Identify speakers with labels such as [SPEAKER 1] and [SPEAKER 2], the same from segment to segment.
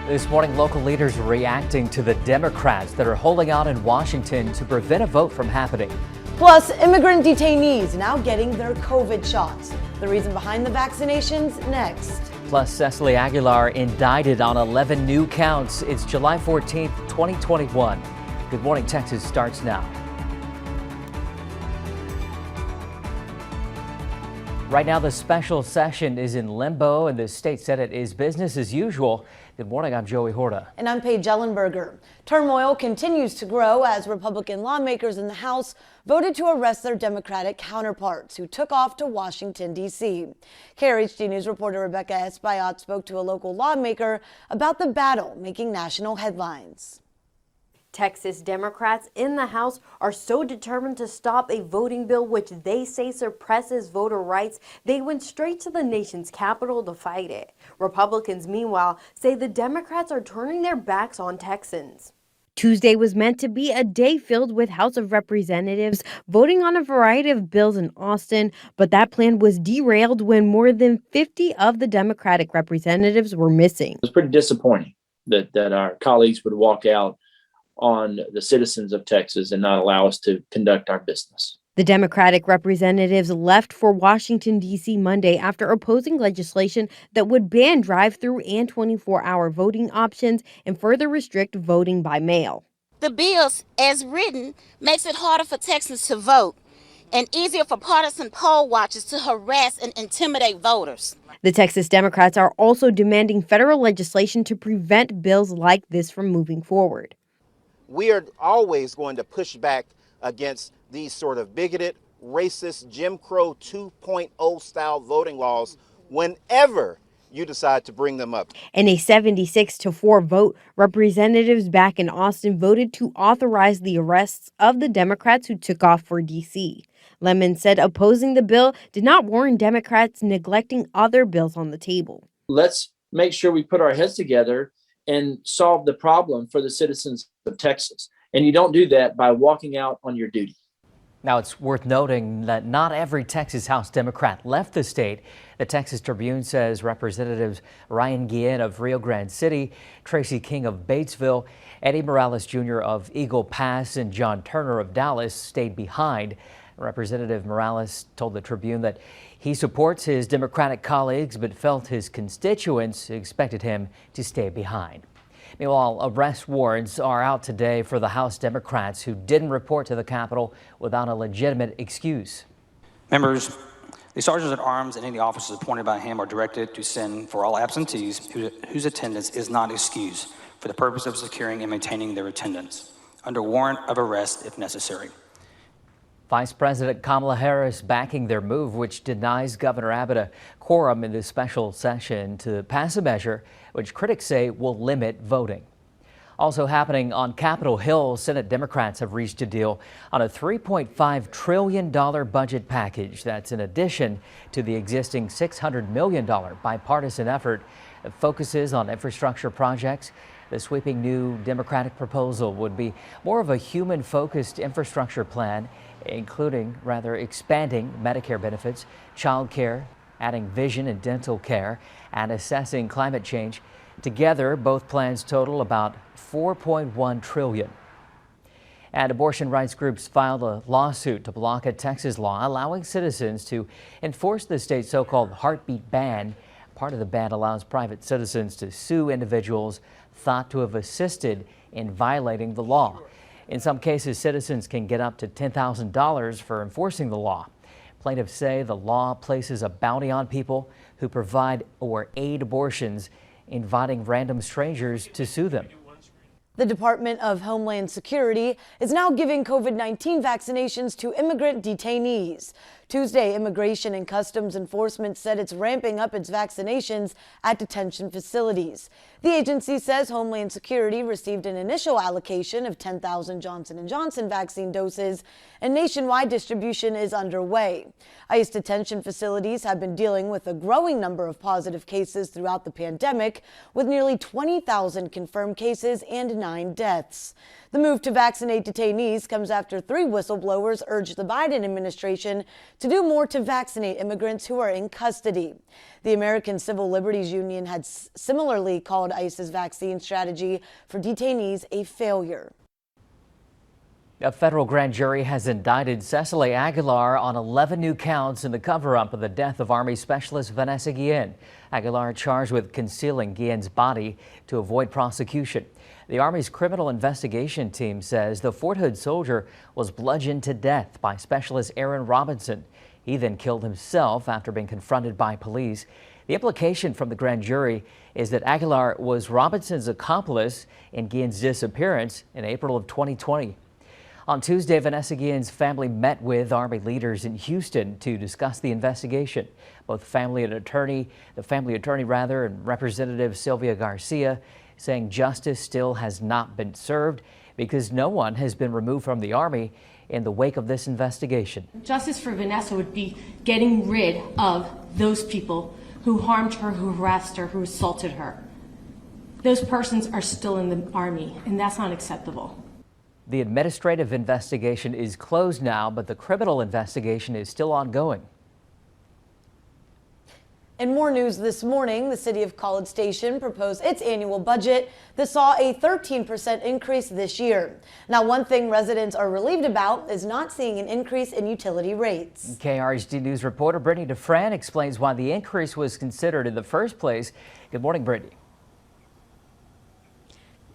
[SPEAKER 1] This morning, local leaders reacting to the Democrats that are holding out in Washington to prevent a vote from happening.
[SPEAKER 2] Plus, immigrant detainees now getting their COVID shots. The reason behind the vaccinations next.
[SPEAKER 1] Plus, Cecily Aguilar indicted on 11 new counts. It's July 14th, 2021. Good Morning Texas starts now. Right now, the special session is in limbo and the state Senate is business as usual. Good morning, I'm Joey Horta.
[SPEAKER 2] And I'm Paige Ellenberger. Turmoil continues to grow as Republican lawmakers in the House voted to arrest their Democratic counterparts who took off to Washington, D.C. KRHD News reporter Rebecca Esbayat spoke to a local lawmaker about the battle making national headlines.
[SPEAKER 3] Texas Democrats in the House are so determined to stop a voting bill which they say suppresses voter rights, they went straight to the nation's capital to fight it. Republicans, meanwhile, say the Democrats are turning their backs on Texans. Tuesday was meant to be a day filled with House of Representatives voting on a variety of bills in Austin, but that plan was derailed when more than 50 of the Democratic representatives were missing.
[SPEAKER 4] It was pretty disappointing that our colleagues would walk out on the citizens of Texas and not allow us to conduct our business.
[SPEAKER 3] The Democratic representatives left for Washington, D.C. Monday after opposing legislation that would ban drive-through and 24-hour voting options and further restrict voting by mail.
[SPEAKER 5] The bills, as written, makes it harder for Texans to vote and easier for partisan poll watchers to harass and intimidate voters.
[SPEAKER 3] The Texas Democrats are also demanding federal legislation to prevent bills like this from moving forward.
[SPEAKER 6] We are always going to push back against these sort of bigoted, racist, Jim Crow 2.0 style voting laws whenever you decide to bring them up.
[SPEAKER 3] In a 76-4 vote, representatives back in Austin voted to authorize the arrests of the Democrats who took off for D.C. Lemon said opposing the bill did not warrant Democrats neglecting other bills on the table.
[SPEAKER 4] Let's make sure we put our heads together and solve the problem for the citizens of Texas. And you don't do that by walking out on your duty.
[SPEAKER 1] Now, it's worth noting that not every Texas House Democrat left the state. The Texas Tribune says Representatives Ryan Guillen of Rio Grande City, Tracy King of Batesville, Eddie Morales Jr. of Eagle Pass, and John Turner of Dallas stayed behind. Representative Morales told the Tribune that he supports his Democratic colleagues, but felt his constituents expected him to stay behind. Meanwhile, arrest warrants are out today for the House Democrats who didn't report to the Capitol without a legitimate excuse.
[SPEAKER 7] Members, the sergeants at arms and any officers appointed by him are directed to send for all absentees whose attendance is not excused for the purpose of securing and maintaining their attendance, under warrant of arrest if necessary.
[SPEAKER 1] Vice President Kamala Harris backing their move, which denies Governor Abbott a quorum in this special session to pass a measure which critics say will limit voting. Also happening on Capitol Hill, Senate Democrats have reached a deal on a $3.5 trillion budget package. That's in addition to the existing $600 million bipartisan effort that focuses on infrastructure projects. The sweeping new Democratic proposal would be more of a human-focused infrastructure plan, including expanding Medicare benefits, child care, adding vision and dental care, and assessing climate change. Together, both plans total about $4.1 trillion. And abortion rights groups filed a lawsuit to block a Texas law allowing citizens to enforce the state's so-called heartbeat ban. Part of the ban allows private citizens to sue individuals thought to have assisted in violating the law. In some cases, citizens can get up to $10,000 for enforcing the law. Plaintiffs say the law places a bounty on people who provide or aid abortions, inviting random strangers to sue them.
[SPEAKER 2] The Department of Homeland Security is now giving COVID-19 vaccinations to immigrant detainees. Tuesday, Immigration and Customs Enforcement said it's ramping up its vaccinations at detention facilities. The agency says Homeland Security received an initial allocation of 10,000 Johnson & Johnson vaccine doses, and nationwide distribution is underway. ICE detention facilities have been dealing with a growing number of positive cases throughout the pandemic, with nearly 20,000 confirmed cases and 9 deaths. The move to vaccinate detainees comes after 3 whistleblowers urged the Biden administration to do more to vaccinate immigrants who are in custody. The American Civil Liberties Union had similarly called ICE's vaccine strategy for detainees a failure.
[SPEAKER 1] A federal grand jury has indicted Cecily Aguilar on 11 new counts in the cover-up of the death of Army Specialist Vanessa Guillen. Aguilar charged with concealing Guillen's body to avoid prosecution. The Army's criminal investigation team says the Fort Hood soldier was bludgeoned to death by Specialist Aaron Robinson. He then killed himself after being confronted by police. The implication from the grand jury is that Aguilar was Robinson's accomplice in Guillen's disappearance in April of 2020. On Tuesday, Vanessa Guillen's family met with Army leaders in Houston to discuss the investigation. Both the family attorney, and Representative Sylvia Garcia saying justice still has not been served because no one has been removed from the Army in the wake of this investigation.
[SPEAKER 8] Justice for Vanessa would be getting rid of those people who harmed her, who harassed her, who assaulted her. Those persons are still in the Army, and that's not acceptable.
[SPEAKER 1] The administrative investigation is closed now, but the criminal investigation is still ongoing.
[SPEAKER 2] In more news this morning, the city of College Station proposed its annual budget that saw a 13% increase this year. Now, one thing residents are relieved about is not seeing an increase in utility rates.
[SPEAKER 1] KRHD News reporter Brittany DeFran explains why the increase was considered in the first place. Good morning, Brittany.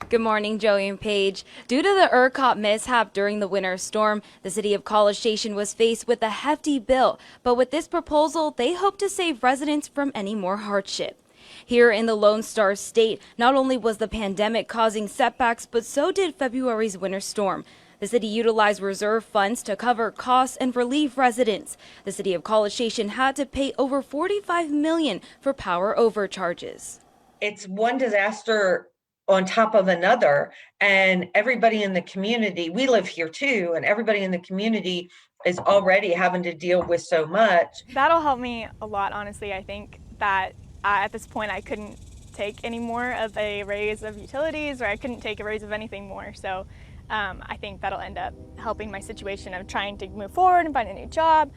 [SPEAKER 9] Good morning, Joey and Paige. Due to the ERCOT mishap during the winter storm, the city of College Station was faced with a hefty bill. But with this proposal, they hope to save residents from any more hardship. Here in the Lone Star State, not only was the pandemic causing setbacks, but so did February's winter storm. The city utilized reserve funds to cover costs and relieve residents. The city of College Station had to pay over $45 million for power overcharges.
[SPEAKER 10] It's one disaster on top of another, and everybody in the community, we live here too, and everybody in the community is already having to deal with so much.
[SPEAKER 11] That'll help me a lot, honestly. I think that at this point I couldn't take any more of a raise of utilities, or I couldn't take a raise of anything more. So I think that'll end up helping my situation of trying to move forward and find a new job.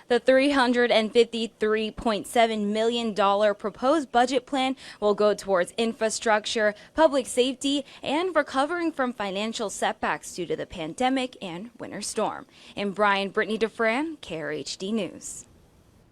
[SPEAKER 9] The $353.7 million proposed budget plan will go towards infrastructure, public safety, and recovering from financial setbacks due to the pandemic and winter storm. In Bryan, Brittany DeFran, KRHD News.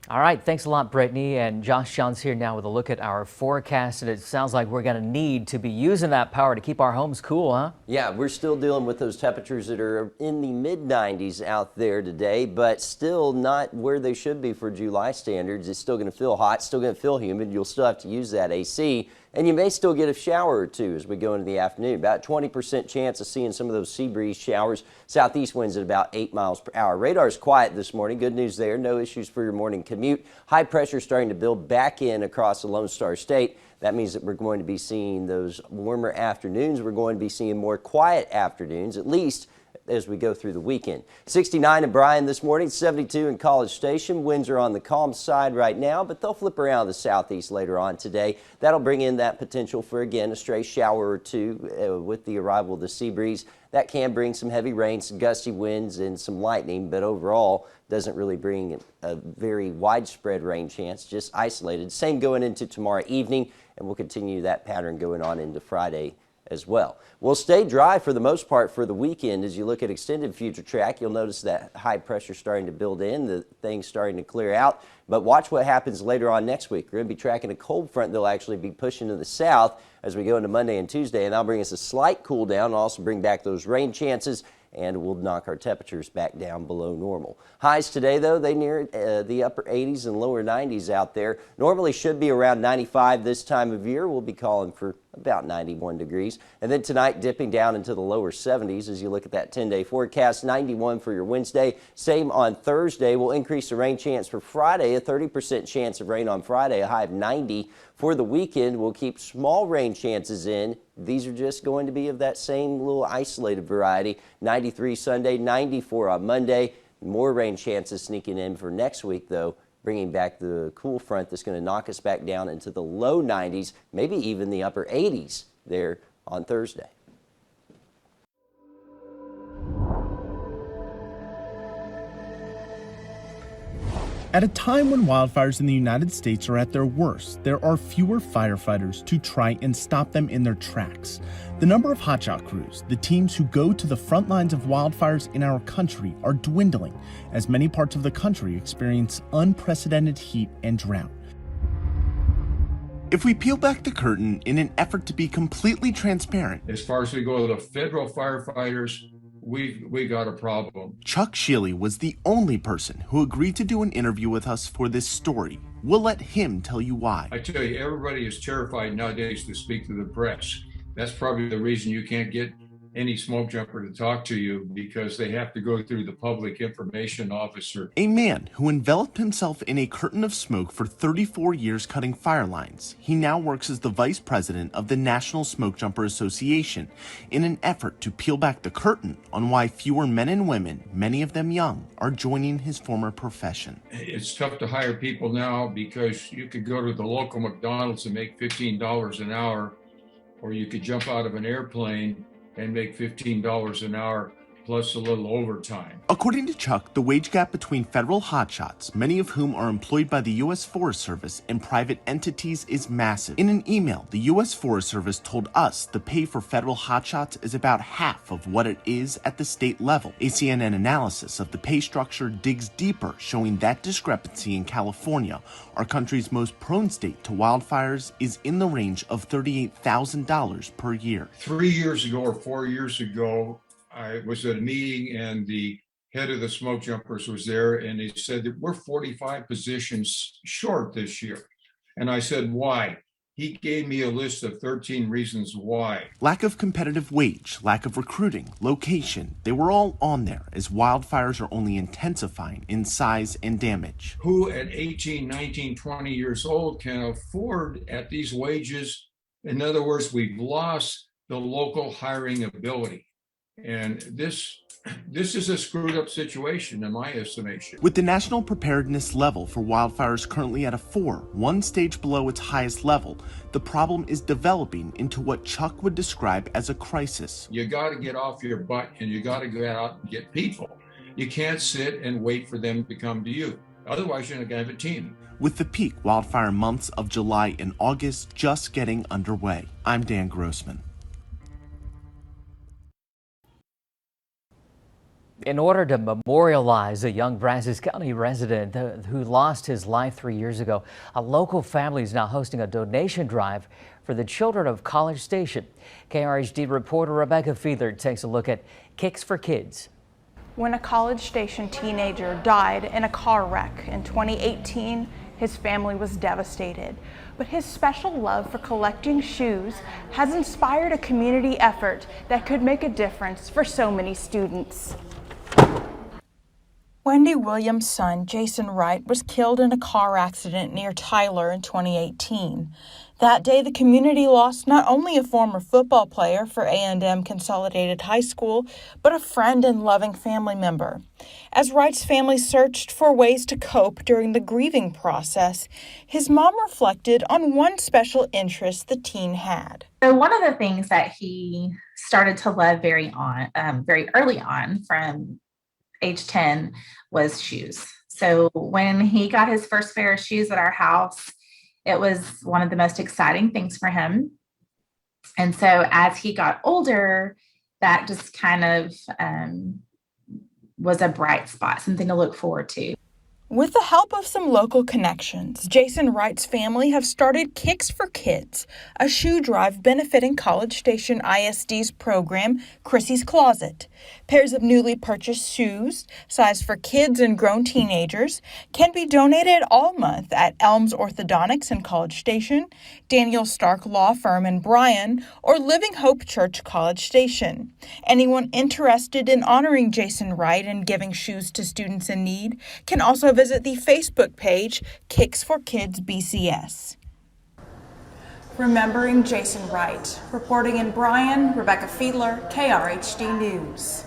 [SPEAKER 1] All right, thanks a lot, Brittany. And Josh John's here now with a look at our forecast. And it sounds like we're going to need to be using that power to keep our homes cool, huh?
[SPEAKER 12] Yeah, we're still dealing with those temperatures that are in the mid-90s out there today, but still not where they should be for July standards. It's still going to feel hot, still going to feel humid. You'll still have to use that AC. And you may still get a shower or two as we go into the afternoon. About 20% chance of seeing some of those sea breeze showers. Southeast winds at about 8 miles per hour. Radar's quiet this morning. Good news there. No issues for your morning commute. High pressure starting to build back in across the Lone Star State. That means that we're going to be seeing those warmer afternoons. We're going to be seeing more quiet afternoons, at least as we go through the weekend. 69 in Bryan this morning, 72 in College Station. Winds are on the calm side right now, but they'll flip around the southeast later on today. That'll bring in that potential for, again, a stray shower or two with the arrival of the sea breeze. That can bring some heavy rain, some gusty winds, and some lightning, but overall doesn't really bring a very widespread rain chance, just isolated. Same going into tomorrow evening, and we'll continue that pattern going on into Friday as well. We'll stay dry for the most part for the weekend. As you look at extended future track, you'll notice that high pressure starting to build in, the things starting to clear out. But watch what happens later on next week. We're going to be tracking a cold front that'll actually be pushing to the south as we go into Monday and Tuesday, and that'll bring us a slight cool down and also bring back those rain chances, and we'll knock our temperatures back down below normal. Highs today, though, they near the upper 80s and lower 90s out there. Normally should be around 95 this time of year. We'll be calling for about 91 degrees. And then tonight dipping down into the lower 70s as you look at that 10-day forecast. 91 for your Wednesday. Same on Thursday. We'll increase the rain chance for Friday. A 30% chance of rain on Friday, a high of 90. For the weekend, we'll keep small rain chances in. These are just going to be of that same little isolated variety. 93 Sunday, 94 on Monday. More rain chances sneaking in for next week, though, bringing back the cool front that's going to knock us back down into the low 90s, maybe even the upper 80s there on Thursday.
[SPEAKER 13] At a time when wildfires in the United States are at their worst, there are fewer firefighters to try and stop them in their tracks. The number of HOTSHOT crews, the teams who go to the front lines of wildfires in our country, are dwindling as many parts of the country experience unprecedented heat and drought. If we peel back the curtain in an effort to be completely transparent,
[SPEAKER 14] as far as we go to the federal firefighters, we got a problem.
[SPEAKER 13] Chuck Shealy was the only person who agreed to do an interview with us for this story. We'll let him tell you why.
[SPEAKER 14] I tell you, everybody is terrified nowadays to speak to the press. That's probably the reason you can't get any smoke jumper to talk to you, because they have to go through the public information officer.
[SPEAKER 13] A man who enveloped himself in a curtain of smoke for 34 years cutting fire lines. He now works as the vice president of the National Smoke Jumper Association in an effort to peel back the curtain on why fewer men and women, many of them young, are joining his former profession.
[SPEAKER 14] It's tough to hire people now because you could go to the local McDonald's and make $15 an hour, or you could jump out of an airplane and make $15 an hour plus a little overtime.
[SPEAKER 13] According to Chuck, the wage gap between federal hotshots, many of whom are employed by the U.S. Forest Service, and private entities is massive. In an email, the U.S. Forest Service told us the pay for federal hotshots is about half of what it is at the state level. A CNN analysis of the pay structure digs deeper, showing that discrepancy in California, our country's most prone state to wildfires, is in the range of $38,000 per year.
[SPEAKER 14] 3 years ago or 4 years ago, I was at a meeting and the head of the smoke jumpers was there, and he said that we're 45 positions short this year. And I said, why? He gave me a list of 13 reasons why.
[SPEAKER 13] Lack of competitive wage, lack of recruiting, location, they were all on there as wildfires are only intensifying in size and damage.
[SPEAKER 14] Who at 18, 19, 20 years old can afford at these wages? In other words, we've lost the local hiring ability. And this is a screwed up situation in my estimation.
[SPEAKER 13] With the national preparedness level for wildfires currently at a 4, one stage below its highest level, the problem is developing into what Chuck would describe as a crisis.
[SPEAKER 14] You got to get off your butt and you got to go out and get people. You can't sit and wait for them to come to you. Otherwise, you're not going to have a team.
[SPEAKER 13] With the peak wildfire months of July and August just getting underway. I'm Dan Grossman.
[SPEAKER 1] In order to memorialize a young Brazos County resident who lost his life 3 years ago, a local family is now hosting a donation drive for the children of College Station. KRHD reporter Rebecca Fiedler takes a look at Kicks for Kids.
[SPEAKER 15] When a College Station teenager died in a car wreck in 2018, his family was devastated. But his special love for collecting shoes has inspired a community effort that could make a difference for so many students. Wendy Williams' son, Jason Wright, was killed in a car accident near Tyler in 2018. That day, the community lost not only a former football player for A&M Consolidated High School, but a friend and loving family member. As Wright's family searched for ways to cope during the grieving process, his mom reflected on one special interest the teen had.
[SPEAKER 16] So one of the things that he started to love very early on, from age 10, was shoes. So when he got his first pair of shoes at our house, it was one of the most exciting things for him. And so as he got older, that just kind of was a bright spot, something to look forward to.
[SPEAKER 15] With the help of some local connections, Jason Wright's family have started Kicks for Kids, a shoe drive benefiting College Station ISD's program, Chrissy's Closet. Pairs of newly purchased shoes, sized for kids and grown teenagers, can be donated all month at Elms Orthodontics in College Station, Daniel Stark Law Firm in Bryan, or Living Hope Church College Station. Anyone interested in honoring Jason Wright and giving shoes to students in need can also visit the Facebook page, Kicks for Kids BCS. Remembering Jason Wright. Reporting in Bryan, Rebecca Fiedler, KRHD News.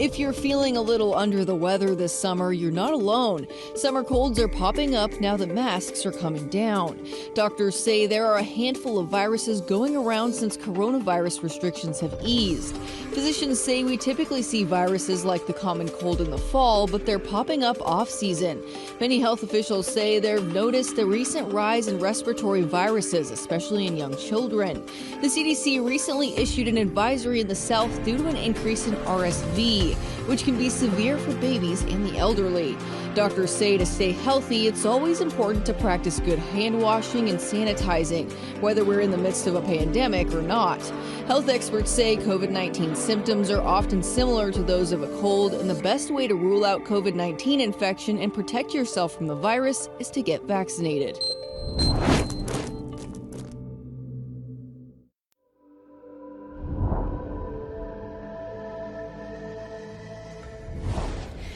[SPEAKER 17] If you're feeling a little under the weather this summer, you're not alone. Summer colds are popping up now that masks are coming down. Doctors say there are a handful of viruses going around since coronavirus restrictions have eased. Physicians say we typically see viruses like the common cold in the fall, but they're popping up off-season. Many health officials say they've noticed the recent rise in respiratory viruses, especially in young children. The CDC recently issued an advisory in the South due to an increase in RSV, which can be severe for babies and the elderly. Doctors say to stay healthy, it's always important to practice good hand washing and sanitizing, whether we're in the midst of a pandemic or not. Health experts say COVID-19 symptoms are often similar to those of a cold, and the best way to rule out COVID-19 infection and protect yourself from the virus is to get vaccinated.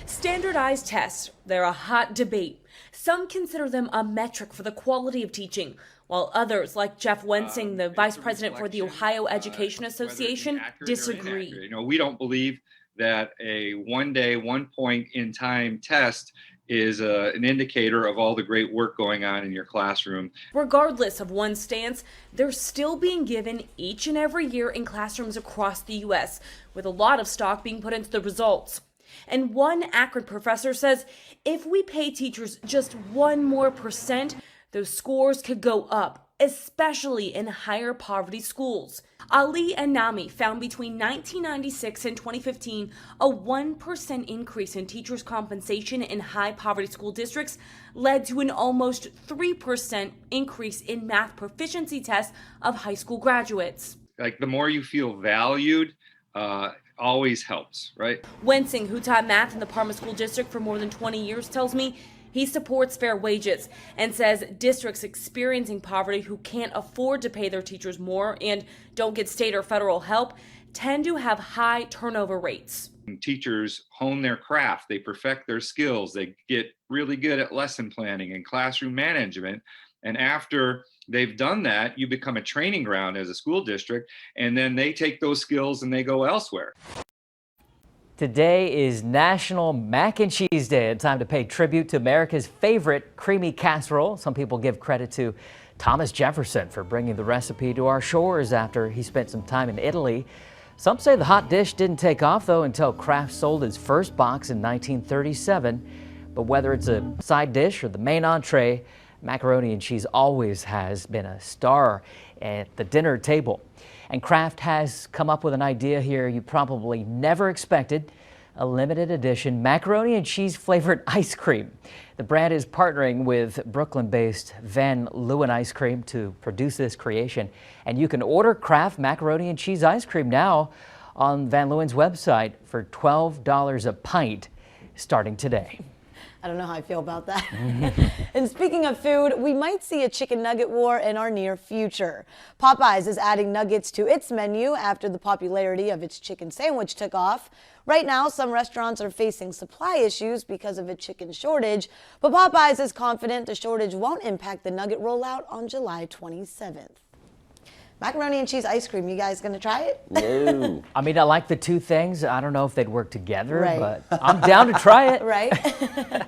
[SPEAKER 18] Standardized tests, they're a hot debate. Some consider them a metric for the quality of teaching, while others, like Jeff Wensing, the vice president for the Ohio Education Association, disagree.
[SPEAKER 19] We don't believe that a one-day, one-point-in-time test is an indicator of all the great work going on in your classroom.
[SPEAKER 18] Regardless of one's stance, they're still being given each and every year in classrooms across the U.S., with a lot of stock being put into the results. And one Akron professor says if we pay teachers just 1% more, those scores could go up, especially in higher poverty schools. Ali and Nami found between 1996 and 2015 a 1% increase in teachers' compensation in high poverty school districts led to an almost 3% increase in math proficiency tests of high school graduates.
[SPEAKER 19] Like the more you feel valued, always helps, right?
[SPEAKER 18] Wensing, who taught math in the Parma School District for more than 20 years, tells me he supports fair wages and says districts experiencing poverty who can't afford to pay their teachers more and don't get state or federal help tend to have high turnover rates.
[SPEAKER 19] Teachers hone their craft, they perfect their skills, they get really good at lesson planning and classroom management. And after they've done that, you become a training ground as a school district, and then they take those skills and they go elsewhere.
[SPEAKER 1] Today is National Mac and Cheese Day, a time to pay tribute to America's favorite creamy casserole. Some people give credit to Thomas Jefferson for bringing the recipe to our shores after he spent some time in Italy. Some say the hot dish didn't take off, though, until Kraft sold its first box in 1937. But whether it's a side dish or the main entree, macaroni and cheese always has been a star at the dinner table. And Kraft has come up with an idea here you probably never expected, a limited edition macaroni and cheese flavored ice cream. The brand is partnering with Brooklyn-based Van Leeuwen Ice Cream to produce this creation. And you can order Kraft macaroni and cheese ice cream now on Van Leeuwen's website for $12 a pint starting today.
[SPEAKER 2] I don't know how I feel about that. And speaking of food, we might see a chicken nugget war in our near future. Popeyes is adding nuggets to its menu after the popularity of its chicken sandwich took off. Right now, some restaurants are facing supply issues because of a chicken shortage, but Popeyes is confident the shortage won't impact the nugget rollout on July 27th. Macaroni and cheese ice cream, you guys gonna try it?
[SPEAKER 12] No.
[SPEAKER 1] I mean, I like the two things. I don't know if they'd work together,
[SPEAKER 2] Right.
[SPEAKER 1] but I'm down to try it.
[SPEAKER 2] Right?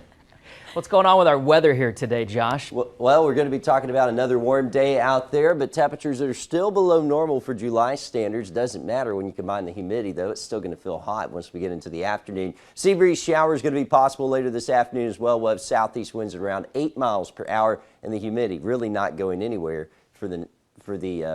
[SPEAKER 1] What's going on with our weather here today, Josh?
[SPEAKER 12] Well, we're going to be talking about another warm day out there, but temperatures that are still below normal for July standards. Doesn't matter when you combine the humidity, though. It's still going to feel hot once we get into the afternoon. Sea breeze showers going to be possible later this afternoon as well. We'll have southeast winds at around 8 miles per hour, and the humidity really not going anywhere for the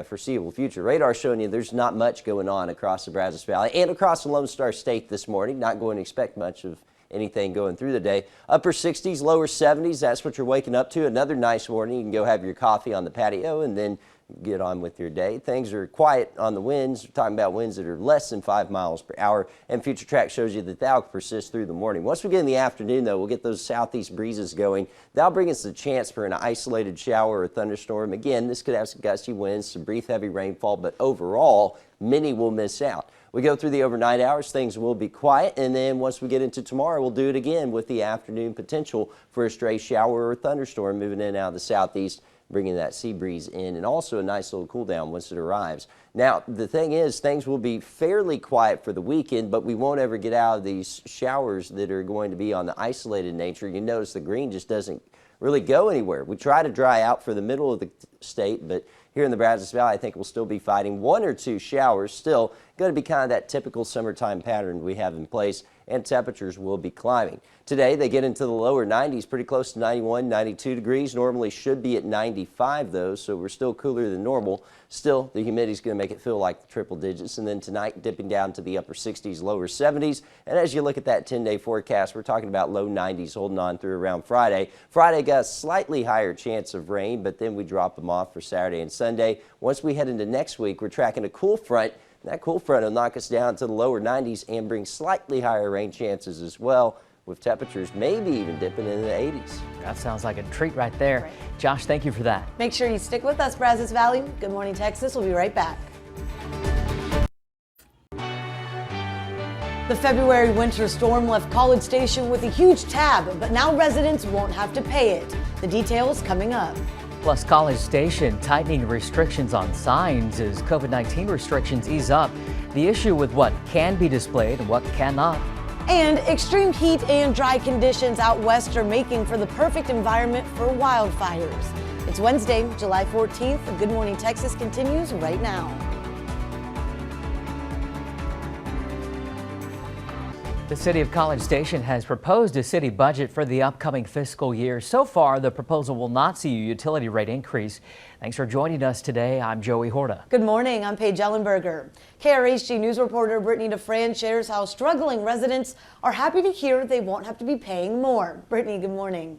[SPEAKER 12] foreseeable future. Radar showing you there's not much going on across the Brazos Valley and across the Lone Star State this morning. Not going to expect much of anything going through the day. Upper 60s, lower 70s, that's what you're waking up to. Another nice morning. You can go have your coffee on the patio and then get on with your day. Things are quiet on the winds. We're talking about winds that are less than 5 miles per hour, and Future Track shows you that that'll persist through the morning. Once we get in the afternoon, though, we'll get those southeast breezes going. That'll bring us the chance for an isolated shower or thunderstorm. Again, this could have some gusty winds, some brief heavy rainfall, but overall, many will miss out. We go through the overnight hours, things will be quiet, and then once we get into tomorrow, we'll do it again with the afternoon potential for a stray shower or thunderstorm moving in and out of the southeast bringing that sea breeze in, and also a nice little cool down once it arrives. Now, the thing is, things will be fairly quiet for the weekend, but we won't ever get out of these showers that are going to be on the isolated nature. You notice the green just doesn't really go anywhere. We try to dry out for the middle of the state, but here in the Brazos Valley, I think we'll still be fighting 1 or 2 showers. Still going to be kind of that typical summertime pattern we have in place, and temperatures will be climbing. Today, they get into the lower 90s, pretty close to 91, 92 degrees. Normally should be at 95, though, so we're still cooler than normal. Still, the humidity is going to make it feel like the triple digits, and then tonight dipping down to the upper 60s, lower 70s. And as you look at that 10-day forecast, we're talking about low 90s holding on through around Friday. Friday got a slightly higher chance of rain, but then we drop them off for Saturday and Sunday. Once we head into next week, we're tracking a cool front. That cool front will knock us down to the lower 90s and bring slightly higher rain chances as well, with temperatures maybe even dipping into the 80s.
[SPEAKER 1] That sounds like a treat right there.
[SPEAKER 2] Right.
[SPEAKER 1] Josh, thank you for that.
[SPEAKER 2] Make sure you stick with us, Brazos Valley. Good Morning Texas. We'll be right back. The February winter storm left College Station with a huge tab, but now residents won't have to pay it. The details coming up.
[SPEAKER 1] Plus, College Station tightening restrictions on signs as COVID-19 restrictions ease up. The issue with what can be displayed and what cannot.
[SPEAKER 2] And extreme heat and dry conditions out west are making for the perfect environment for wildfires. It's Wednesday, July 14th. The Good Morning Texas continues right now.
[SPEAKER 1] The City of College Station has proposed a city budget for the upcoming fiscal year. So far, the proposal will not see a utility rate increase. Thanks for joining us today. I'm Joey Horta.
[SPEAKER 2] Good morning. I'm Paige Ellenberger. KRHD News reporter Brittany DeFran shares how struggling residents are happy to hear they won't have to be paying more. Brittany, good morning.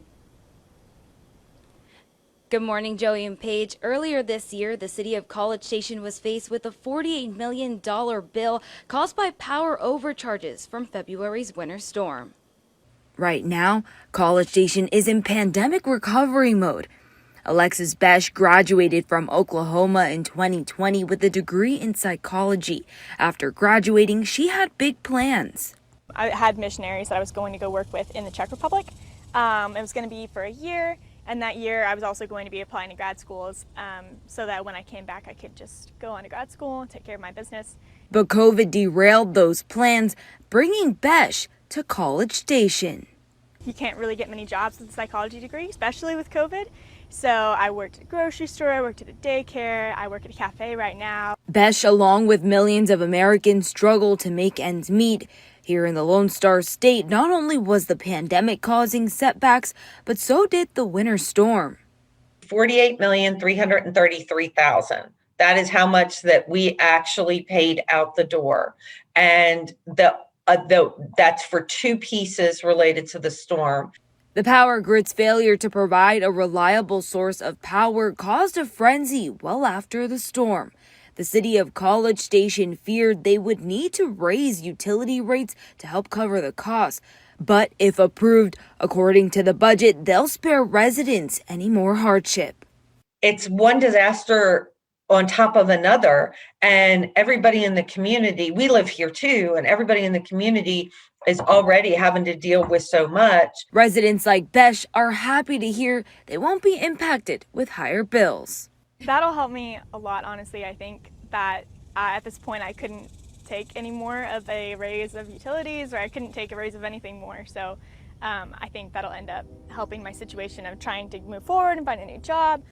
[SPEAKER 9] Good morning, Joey and Paige. Earlier this year, the city of College Station was faced with a $48 million bill caused by power overcharges from February's winter storm. Right now, College Station is in pandemic recovery mode. Alexis Besh graduated from Oklahoma in 2020 with a degree in psychology. After graduating, she had big plans.
[SPEAKER 11] I had missionaries that I was going to go work with in the Czech Republic. It was going to be for a year. And that year, I was also going to be applying to grad schools so that when I came back, I could just go on to grad school and take care of my business.
[SPEAKER 9] But COVID derailed those plans, bringing Besh to College Station.
[SPEAKER 11] You can't really get many jobs with a psychology degree, especially with COVID. So I worked at a grocery store, I worked at a daycare, I work at a cafe right now.
[SPEAKER 9] Besh, along with millions of Americans, struggle to make ends meet. Here in the Lone Star State, not only was the pandemic causing setbacks, but so did the winter storm.
[SPEAKER 10] $48,333,000. That is how much that we actually paid out the door. And that's for 2 pieces related to the storm.
[SPEAKER 9] The power grid's failure to provide a reliable source of power caused a frenzy well after the storm. The city of College Station feared they would need to raise utility rates to help cover the costs. But if approved, according to the budget, they'll spare residents any more hardship.
[SPEAKER 10] It's one disaster on top of another, and everybody in the community, we live here too, and everybody in the community is already having to deal with so much.
[SPEAKER 9] Residents like Besh are happy to hear they won't be impacted with higher bills.
[SPEAKER 11] That'll help me a lot, honestly. I think that at this point I couldn't take any more of a raise of utilities, or I couldn't take a raise of anything more. So I think that'll end up helping my situation of trying to move forward and find a new job.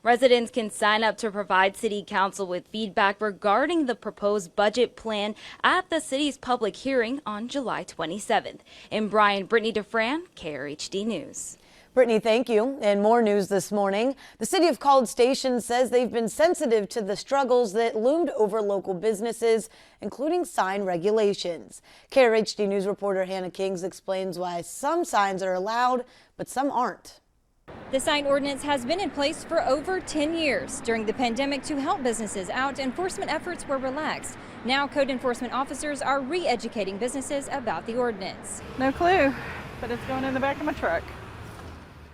[SPEAKER 9] Residents can sign up to provide City Council with feedback regarding the proposed budget plan at the city's public hearing on July 27th. In Bryan, Brittany DeFran, KRHD News.
[SPEAKER 2] Brittany, thank you. And more news this morning. The city of College Station says they've been sensitive to the struggles that loomed over local businesses, including sign regulations. KRHD News reporter Hannah Kings explains why some signs are allowed, but some aren't.
[SPEAKER 20] The sign ordinance has been in place for over 10 years. During the pandemic, to help businesses out, enforcement efforts were relaxed. Now code enforcement officers are re-educating businesses about the ordinance.
[SPEAKER 21] No clue, but it's going in the back of my truck.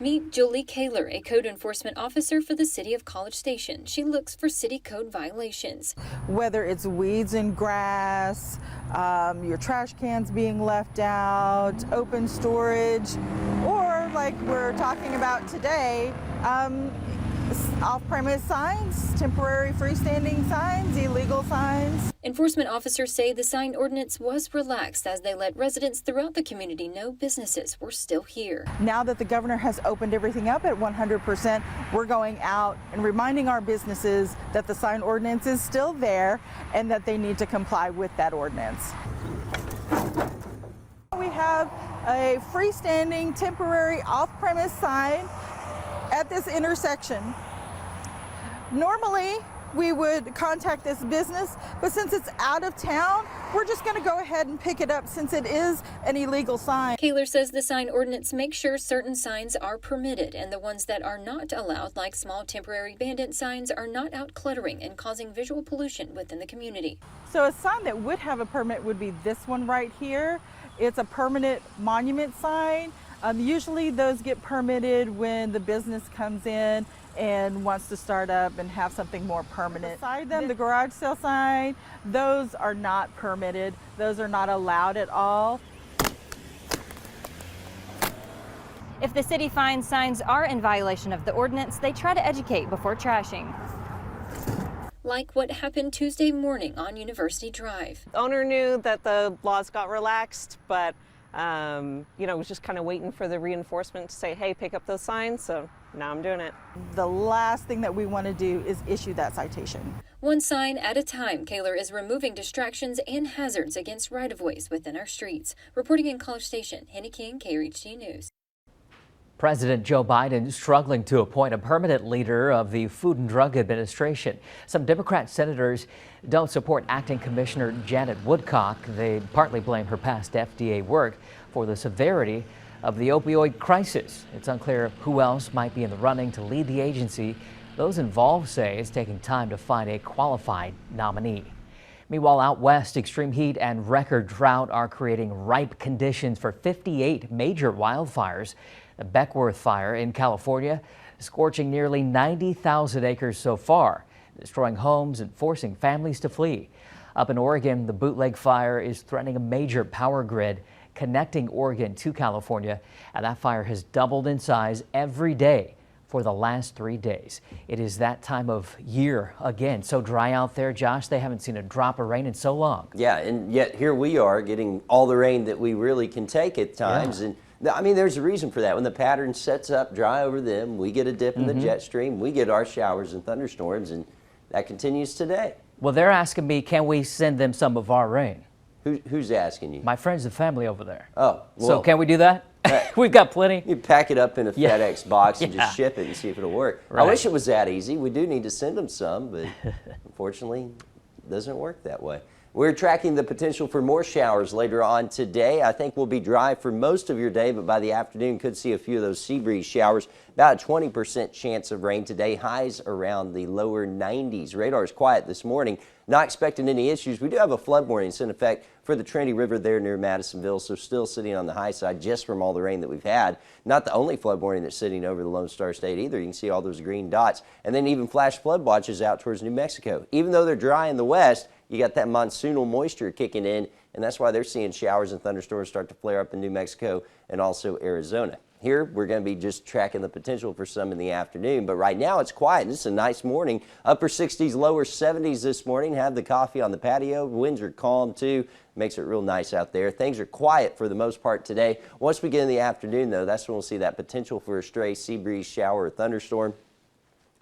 [SPEAKER 20] Meet Julie Kaler, a code enforcement officer for the city of College Station. She looks for city code violations.
[SPEAKER 22] Whether it's weeds and grass, your trash cans being left out, open storage, or like we're talking about today, off-premise signs, temporary freestanding signs, illegal signs.
[SPEAKER 5] Enforcement officers say the sign ordinance was relaxed as they let residents throughout the community know businesses were still here.
[SPEAKER 22] Now that the governor has opened everything up at 100%, we're going out and reminding our businesses that the sign ordinance is still there and that they need to comply with that ordinance. We have a freestanding temporary off-premise sign at this intersection. Normally, we would contact this business, but since it's out of town, we're just going to go ahead and pick it up since it is an illegal sign.
[SPEAKER 5] Kaler says the sign ordinance makes sure certain signs are permitted and the ones that are not allowed, like small temporary bandit signs, are not out cluttering and causing visual pollution within the community.
[SPEAKER 22] So a sign that would have a permit would be this one right here. It's a permanent monument sign. Usually those get permitted when the business comes in and wants to start up and have something more permanent. Beside them, the garage sale sign, those are not permitted. Those are not allowed at all.
[SPEAKER 20] If the city finds signs are in violation of the ordinance, they try to educate before trashing.
[SPEAKER 5] Like what happened Tuesday morning on University Drive.
[SPEAKER 6] The owner knew that the laws got relaxed, but was just kind of waiting for the reinforcement to say, hey, pick up those signs. So now I'm doing it.
[SPEAKER 22] The last thing that we want to do is issue that citation.
[SPEAKER 5] One sign at a time, Kaler is removing distractions and hazards against right-of-ways within our streets. Reporting in College Station, Hannah King, KRHD News.
[SPEAKER 1] President Joe Biden struggling to appoint a permanent leader of the Food and Drug Administration. Some Democrat senators don't support Acting Commissioner Janet Woodcock. They partly blame her past FDA work for the severity of the opioid crisis. It's unclear who else might be in the running to lead the agency. Those involved say it's taking time to find a qualified nominee. Meanwhile, out west, extreme heat and record drought are creating ripe conditions for 58 major wildfires. The Beckworth fire in California scorching nearly 90,000 acres so far, destroying homes and forcing families to flee. Up in Oregon, the Bootleg fire is threatening a major power grid connecting Oregon to California, and that fire has doubled in size every day for the last 3 days. It is that time of year again. So dry out there, Josh. They haven't seen a drop of rain in so long.
[SPEAKER 12] Yeah, and yet here we are getting all the rain that we really can take at times.
[SPEAKER 1] Yeah.
[SPEAKER 12] And I mean, there's a reason for that. When the pattern sets up dry over them, we get a dip in the jet stream, we get our showers and thunderstorms, and that continues today.
[SPEAKER 1] Well, they're asking me, can we send them some of our rain?
[SPEAKER 12] Who's asking you?
[SPEAKER 1] My friends and family over there.
[SPEAKER 12] Oh, well,
[SPEAKER 1] so can we do that? We've got plenty.
[SPEAKER 12] You pack it up in a FedEx box and
[SPEAKER 1] Yeah.
[SPEAKER 12] just ship it and see if it'll work.
[SPEAKER 1] Right.
[SPEAKER 12] I wish it was that easy. We do need to send them some, but unfortunately, it doesn't work that way. We're tracking the potential for more showers later on today. I think we'll be dry for most of your day, but by the afternoon could see a few of those sea breeze showers. About a 20% chance of rain today, highs around the lower 90s. Radar is quiet this morning, not expecting any issues. We do have a flood warning in effect for the Trinity River there near Madisonville, so still sitting on the high side just from all the rain that we've had. Not the only flood warning that's sitting over the Lone Star State either. You can see all those green dots, and then even flash flood watches out towards New Mexico. Even though they're dry in the west, you got that monsoonal moisture kicking in, and that's why they're seeing showers and thunderstorms start to flare up in New Mexico and also Arizona. Here, we're going to be just tracking the potential for some in the afternoon, but right now it's quiet. This is a nice morning. Upper 60s, lower 70s this morning. Have the coffee on the patio. Winds are calm too. Makes it real nice out there. Things are quiet for the most part today. Once we get in the afternoon, though, that's when we'll see that potential for a stray sea breeze shower or thunderstorm.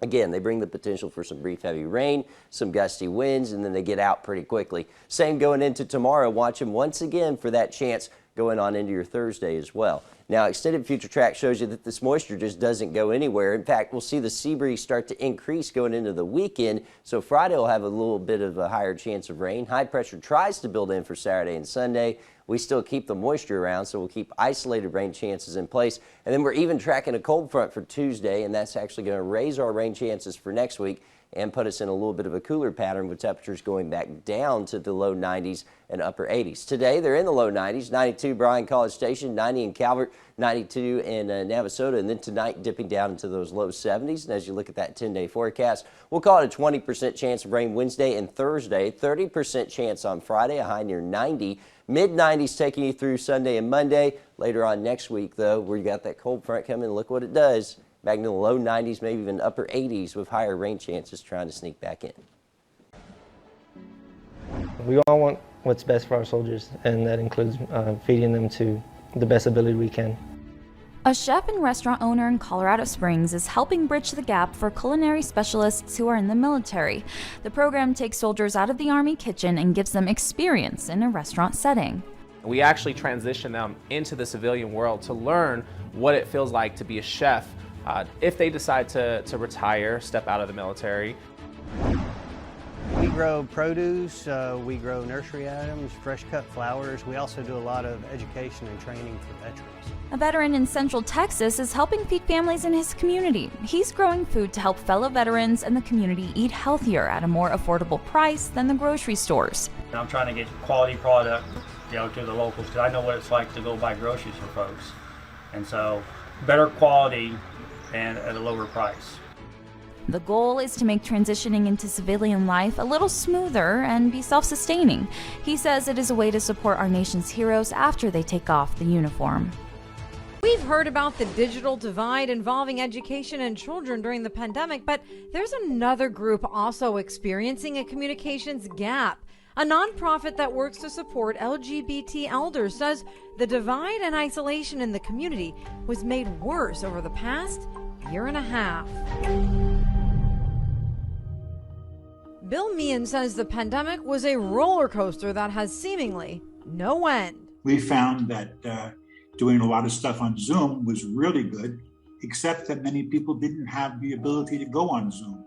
[SPEAKER 12] Again, they bring the potential for some brief heavy rain, some gusty winds, and then they get out pretty quickly. Same going into tomorrow. Watch them once again for that chance going on into your Thursday as well. Now, extended future track shows you that this moisture just doesn't go anywhere. In fact, we'll see the sea breeze start to increase going into the weekend. So Friday will have a little bit of a higher chance of rain. High pressure tries to build in for Saturday and Sunday. We still keep the moisture around, so we'll keep isolated rain chances in place. And then we're even tracking a cold front for Tuesday, and that's actually going to raise our rain chances for next week and put us in a little bit of a cooler pattern with temperatures going back down to the low 90s and upper 80s. Today, they're in the low 90s, 92 Bryan College Station, 90 in Calvert, 92 in Navasota, and then tonight dipping down into those low 70s. And as you look at that 10-day forecast, we'll call it a 20% chance of rain Wednesday and Thursday, 30% chance on Friday, a high near 90. Mid-90s taking you through Sunday and Monday. Later on next week, though, where you got that cold front coming, look what it does. Back in the low 90s, maybe even upper 80s with higher rain chances trying to sneak back in.
[SPEAKER 3] We all want what's best for our soldiers, and that includes feeding them to the best ability we can.
[SPEAKER 9] A chef and restaurant owner in Colorado Springs is helping bridge the gap for culinary specialists who are in the military. The program takes soldiers out of the Army kitchen and gives them experience in a restaurant setting.
[SPEAKER 4] We actually transition them into the civilian world to learn what it feels like to be a chef if they decide to retire, step out of the military.
[SPEAKER 23] We grow produce, we grow nursery items, fresh cut flowers. We also do a lot of education and training for veterans.
[SPEAKER 9] A veteran in Central Texas is helping feed families in his community. He's growing food to help fellow veterans and the community eat healthier at a more affordable price than the grocery stores.
[SPEAKER 24] I'm trying to get quality product, to the locals, because I know what it's like to go buy groceries for folks. And so, better quality and at a lower price.
[SPEAKER 9] The goal is to make transitioning into civilian life a little smoother and be self-sustaining. He says it is a way to support our nation's heroes after they take off the uniform.
[SPEAKER 25] We've heard about the digital divide involving education and children during the pandemic, but there's another group also experiencing a communications gap. A nonprofit that works to support LGBT elders says the divide and isolation in the community was made worse over the past year and a half. Bill Meehan says the pandemic was a roller coaster that has seemingly no end.
[SPEAKER 26] We found that doing a lot of stuff on Zoom was really good, except that many people didn't have the ability to go on Zoom,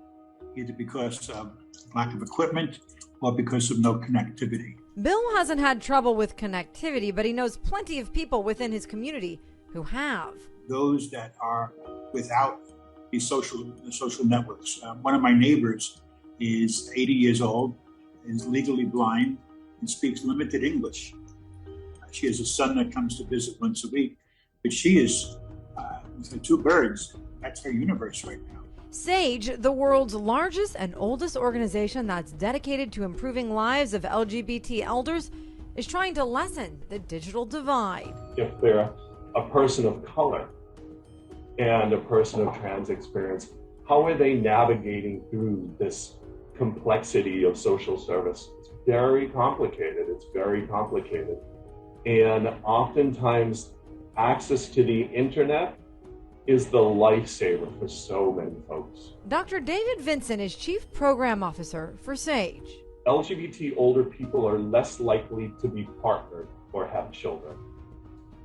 [SPEAKER 26] either because of lack of equipment or because of no connectivity.
[SPEAKER 25] Bill hasn't had trouble with connectivity, but he knows plenty of people within his community who have.
[SPEAKER 26] Those that are without these social networks. One of my neighbors is 80 years old, is legally blind, and speaks limited English. She has a son that comes to visit once a week, but she is, with her two birds, that's her universe right now.
[SPEAKER 25] SAGE, the world's largest and oldest organization that's dedicated to improving lives of LGBT elders, is trying to lessen the digital divide.
[SPEAKER 27] If they're a person of color and a person of trans experience, how are they navigating through this complexity of social service? It's very complicated. It's very complicated. And oftentimes, access to the internet is the lifesaver for so many folks.
[SPEAKER 25] Dr. David Vinson is Chief Program Officer for SAGE.
[SPEAKER 27] LGBT older people are less likely to be partnered or have children.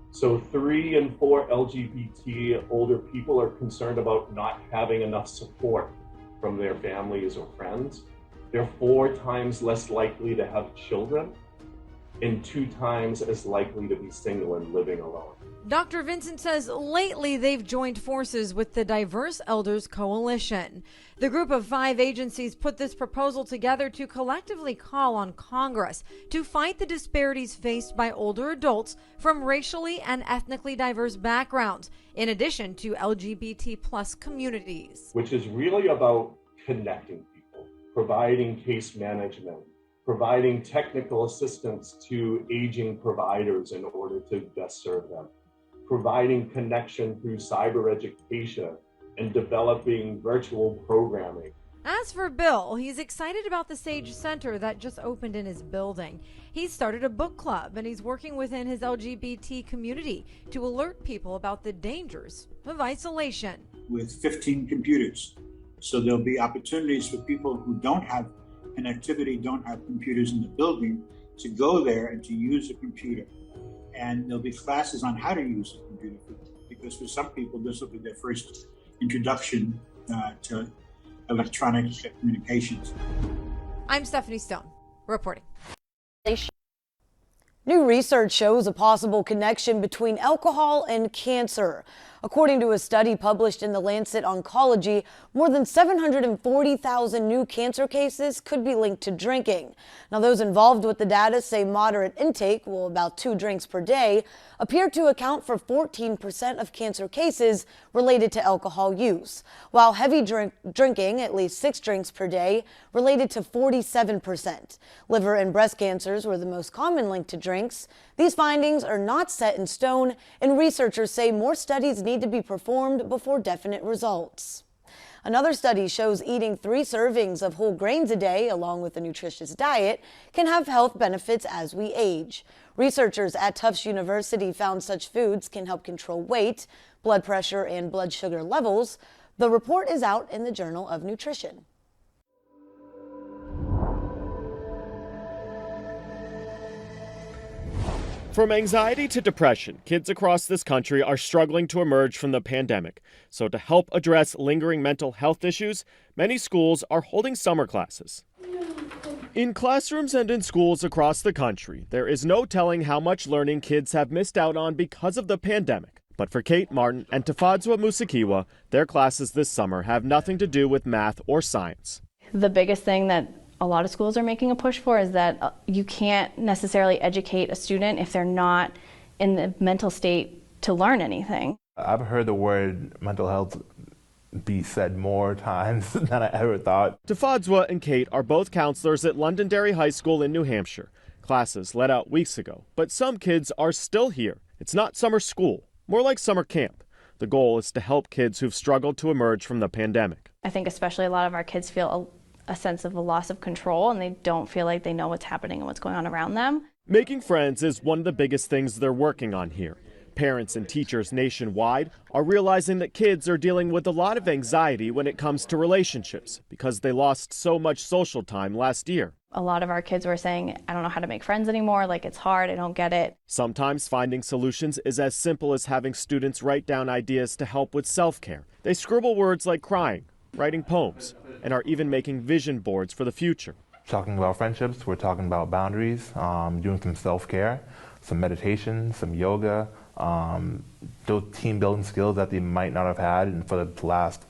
[SPEAKER 27] So 3 in 4 LGBT older people are concerned about not having enough support from their families or friends. They're 4 times less likely to have children and 2 times as likely to be single and living alone.
[SPEAKER 25] Dr. Vincent says lately they've joined forces with the Diverse Elders Coalition. The group of 5 agencies put this proposal together to collectively call on Congress to fight the disparities faced by older adults from racially and ethnically diverse backgrounds, in addition to LGBT plus communities.
[SPEAKER 27] Which is really about connecting people, providing case management, providing technical assistance to aging providers in order to best serve them, providing connection through cyber education and developing virtual programming.
[SPEAKER 25] As for Bill, he's excited about the SAGE Center that just opened in his building. He's started a book club and he's working within his LGBT community to alert people about the dangers of isolation.
[SPEAKER 26] With 15 computers. So there'll be opportunities for people who don't have connectivity, don't have computers in the building, to go there and to use a computer. And there'll be classes on how to use a computer, because for some people this will be their first introduction to electronic communications.
[SPEAKER 25] I'm Stephanie Stone, reporting.
[SPEAKER 2] New research shows a possible connection between alcohol and cancer. According to a study published in The Lancet Oncology, more than 740,000 new cancer cases could be linked to drinking. Now, those involved with the data say moderate intake, well, about 2 drinks per day, appear to account for 14% of cancer cases related to alcohol use, while heavy drinking, at least 6 drinks per day, related to 47%. Liver and breast cancers were the most common link to drinks. These findings are not set in stone, and researchers say more studies need to be performed before definite results. Another study shows eating 3 servings of whole grains a day, along with a nutritious diet, can have health benefits as we age. Researchers at Tufts University found such foods can help control weight, blood pressure, and blood sugar levels. The report is out in the Journal of Nutrition.
[SPEAKER 7] From anxiety to depression, kids across this country are struggling to emerge from the pandemic. So to help address lingering mental health issues, many schools are holding summer classes. In classrooms and in schools across the country, there is no telling how much learning kids have missed out on because of the pandemic. But for Kate Martin and Tafadzwa Musakiwa, their classes this summer have nothing to do with math or science.
[SPEAKER 8] The biggest thing that a lot of schools are making a push for is that you can't necessarily educate a student if they're not in the mental state to learn anything.
[SPEAKER 13] I've heard the word mental health be said more times than I ever thought.
[SPEAKER 7] Tafadzwa and Kate are both counselors at Londonderry High School in New Hampshire. Classes let out weeks ago, but some kids are still here. It's not summer school, more like summer camp. The goal is to help kids who've struggled to emerge from the pandemic.
[SPEAKER 8] I think especially a lot of our kids feel a sense of a loss of control, and they don't feel like they know what's happening and what's going on around them.
[SPEAKER 7] Making friends is one of the biggest things they're working on here. Parents and teachers nationwide are realizing that kids are dealing with a lot of anxiety when it comes to relationships because they lost so much social time last year.
[SPEAKER 8] A lot of our kids were saying, I don't know how to make friends anymore, like it's hard, I don't get it.
[SPEAKER 7] Sometimes finding solutions is as simple as having students write down ideas to help with self-care. They scribble words like crying, writing poems, and are even making vision boards for the future.
[SPEAKER 13] Talking about friendships, we're talking about boundaries, doing some self-care, some meditation, some yoga, those team building skills that they might not have had for the last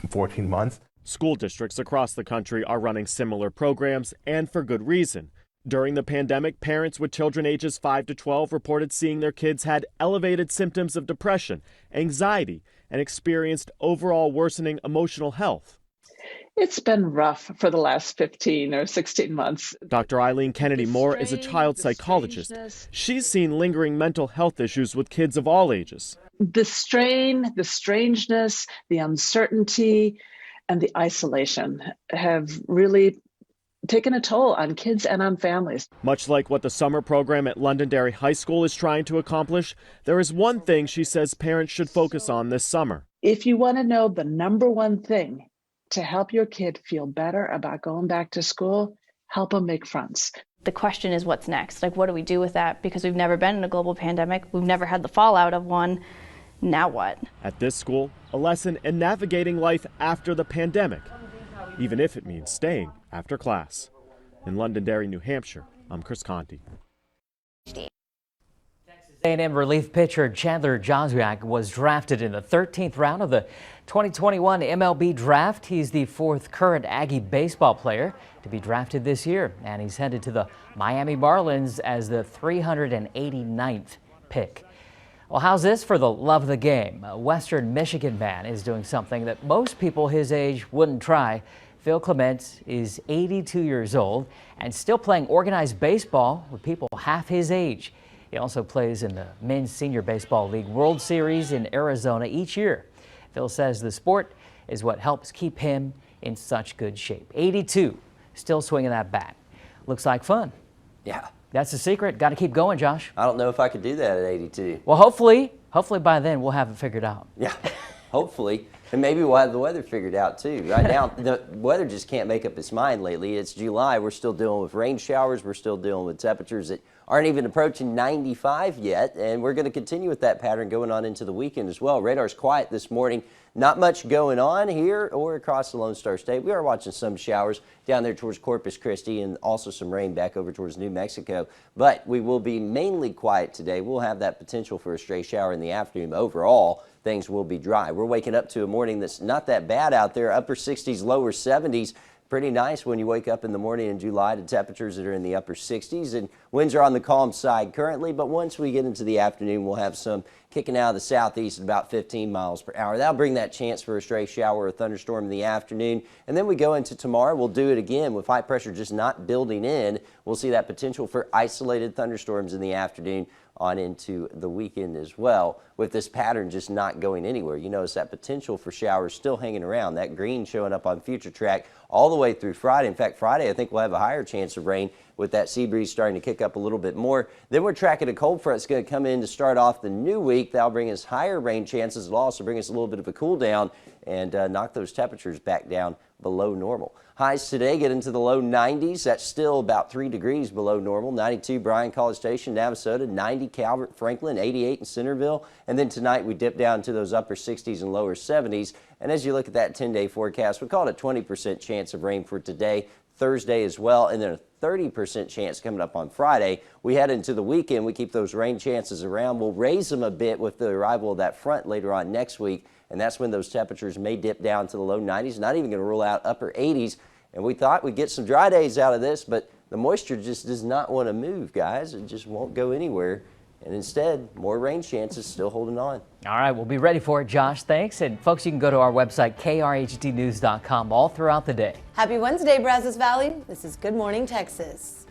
[SPEAKER 13] 14 months.
[SPEAKER 7] School districts across the country are running similar programs, and for good reason. During the pandemic, parents with children ages 5 to 12 reported seeing their kids had elevated symptoms of depression, anxiety, and experienced overall worsening emotional health.
[SPEAKER 21] It's been rough for the last 15 or 16 months.
[SPEAKER 7] Dr. Eileen Kennedy Moore is a child psychologist. She's seen lingering mental health issues with kids of all ages.
[SPEAKER 21] The strain, the strangeness, the uncertainty, and the isolation have really taken a toll on kids and on families.
[SPEAKER 7] Much like what the summer program at Londonderry High School is trying to accomplish, there is one thing she says parents should focus on this summer.
[SPEAKER 21] If you want to know the number one thing to help your kid feel better about going back to school, help them make friends.
[SPEAKER 8] The question is what's next? Like, what do we do with that? Because we've never been in a global pandemic. We've never had the fallout of one. Now what?
[SPEAKER 7] At this school, a lesson in navigating life after the pandemic, even if it means staying after class. In Londonderry, New Hampshire, I'm Chris Conti.
[SPEAKER 1] A&M relief pitcher Chandler Josiak was drafted in the 13th round of the 2021 MLB draft. He's the 4th current Aggie baseball player to be drafted this year, and he's headed to the Miami Marlins as the 389th pick. Well, how's this for the love of the game? A Western Michigan man is doing something that most people his age wouldn't try. Phil Clement is 82 years old and still playing organized baseball with people half his age. He also plays in the Men's Senior Baseball League World Series in Arizona each year. Phil says the sport is what helps keep him in such good shape. 82, still swinging that bat. Looks like fun.
[SPEAKER 12] Yeah.
[SPEAKER 1] That's the secret. Got to keep going, Josh.
[SPEAKER 12] I don't know if I could do that at 82.
[SPEAKER 1] Well, hopefully by then we'll have it figured out.
[SPEAKER 12] Yeah, hopefully. And maybe we'll have the weather figured out too. Right now, the weather just can't make up its mind lately. It's July. We're still dealing with rain showers. We're still dealing with temperatures that aren't even approaching 95 yet. And we're going to continue with that pattern going on into the weekend as well. Radar's quiet this morning. Not much going on here or across the Lone Star State. We are watching some showers down there towards Corpus Christi and also some rain back over towards New Mexico. But we will be mainly quiet today. We'll have that potential for a stray shower in the afternoon. Overall, things will be dry. We're waking up to a morning that's not that bad out there. Upper 60s, lower 70s. Pretty nice when you wake up in the morning in July to temperatures that are in the upper 60s, and winds are on the calm side currently, but once we get into the afternoon, we'll have some kicking out of the southeast at about 15 miles per hour. That'll bring that chance for a stray shower or thunderstorm in the afternoon, and then we go into tomorrow. We'll do it again with high pressure just not building in. We'll see that potential for isolated thunderstorms in the afternoon on into the weekend as well, with this pattern just not going anywhere. You notice that potential for showers still hanging around, that green showing up on future track all the way through Friday. In fact, Friday I think we'll have a higher chance of rain with that sea breeze starting to kick up a little bit more. Then we're tracking a cold front that's going to come in to start off the new week. That'll bring us higher rain chances. It'll also bring us a little bit of a cool down and knock those temperatures back down below normal. Highs today get into the low 90s. That's still about 3 degrees below normal. 92 Bryan, College Station, Navasota, 90 Calvert, Franklin, 88 in Centerville. And then tonight we dip down to those upper 60s and lower 70s. And as you look at that 10-day forecast, we call it a 20% chance of rain for today, Thursday as well, and then a 30% chance coming up on Friday. We head into the weekend. We keep those rain chances around. We'll raise them a bit with the arrival of that front later on next week. And that's when those temperatures may dip down to the low 90s. Not even going to rule out upper 80s. And we thought we'd get some dry days out of this, but the moisture just does not want to move, guys. It just won't go anywhere. And instead, more rain chances still holding on.
[SPEAKER 1] All right, we'll be ready for it, Josh. Thanks. And folks, you can go to our website, krhdnews.com, all throughout the day.
[SPEAKER 2] Happy Wednesday, Brazos Valley. This is Good Morning Texas.